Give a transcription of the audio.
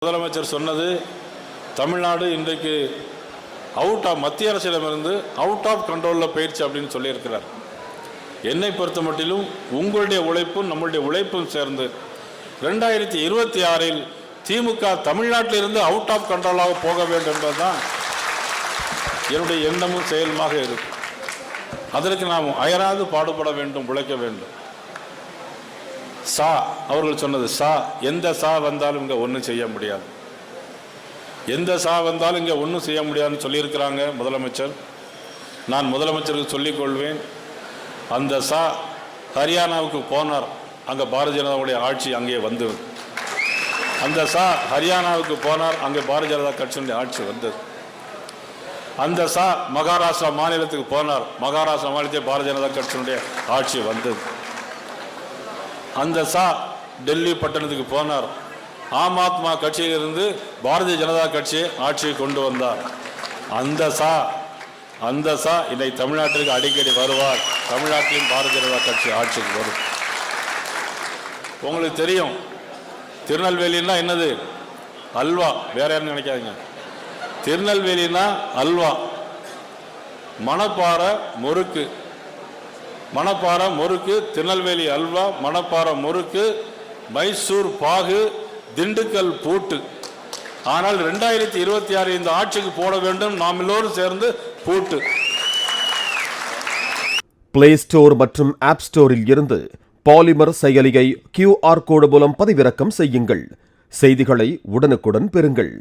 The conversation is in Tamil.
முதலமைச்சர் சொன்னது தமிழ்நாடு இன்றைக்கு மத்திய அரசிடமிருந்து அவுட் ஆஃப் கண்ட்ரோலில் போயிடுச்சு அப்படின்னு சொல்லியிருக்கிறார். என்னை பொறுத்த மட்டிலும் உங்களுடைய உழைப்பும் நம்மளுடைய உழைப்பும் சேர்ந்து 2026 திமுக தமிழ்நாட்டிலிருந்து அவுட் ஆஃப் கண்ட்ரோலாக போக வேண்டும் என்பதுதான் என்னுடைய எண்ணமும் செயலுமாக இருக்கு. அதற்கு நாம் அயராது பாடுபட வேண்டும், உழைக்க வேண்டும். அவர்கள் சொன்னது எந்த வந்தாலும் இங்கே ஒன்றும் செய்ய முடியாது, எந்த வந்தாலும் இங்கே ஒன்றும் செய்ய முடியாதுன்னு சொல்லியிருக்கிறாங்க முதலமைச்சர். நான் முதலமைச்சருக்கு சொல்லிக்கொள்வேன், அந்த ஹரியானாவுக்கு போனார், அங்கே பாரதிய ஜனதாவுடைய ஆட்சி அங்கே வந்தது. அந்த ஹரியானாவுக்கு போனார், அங்கே பாரதிய ஜனதா கட்சியினுடைய ஆட்சி வந்தது. அந்த மகாராஷ்டிரா மாநிலத்துக்கு போனார், மகாராஷ்டிரா மாநிலத்தில் பாரதிய ஜனதா கட்சியினுடைய ஆட்சி வந்தது. அந்த டெல்லி பட்டணத்துக்கு போனார், ஆம் ஆத்மா கட்சியிலிருந்து பாரதிய ஜனதா கட்சியை ஆட்சியை கொண்டு வந்தார். அந்த இன்னைக்கு தமிழ்நாட்டிற்கு அடிக்கடி வருவார், தமிழ்நாட்டிலும் பாரதிய ஜனதா கட்சி ஆட்சிக்கு வரும். உங்களுக்கு தெரியும், திருநெல்வேலின்னா என்னது? அல்வா. வேற யாரும் நினைக்காதீங்க, திருநெல்வேலினா அல்வா, மணப்பாறை முறுக்கு, மணப்பாறை முறுக்கு, திருநெல்வேலி அல்வா, மணப்பாறை முறுக்கு, மைசூர் பாகு, திண்டுக்கல் பூட்டு. ஆனால் 2026 இந்த ஆட்சிக்கு போட வேண்டும், நாம் எல்லோரும் சேர்ந்து பூட்டு. பிளே ஸ்டோர் மற்றும் ஆப் ஸ்டோரில் இருந்து பாலிமர் செயலியை QR கோடு மூலம் பதிவிறக்கம் செய்யுங்கள். செய்திகளை உடனுக்குடன் பெறுங்கள்.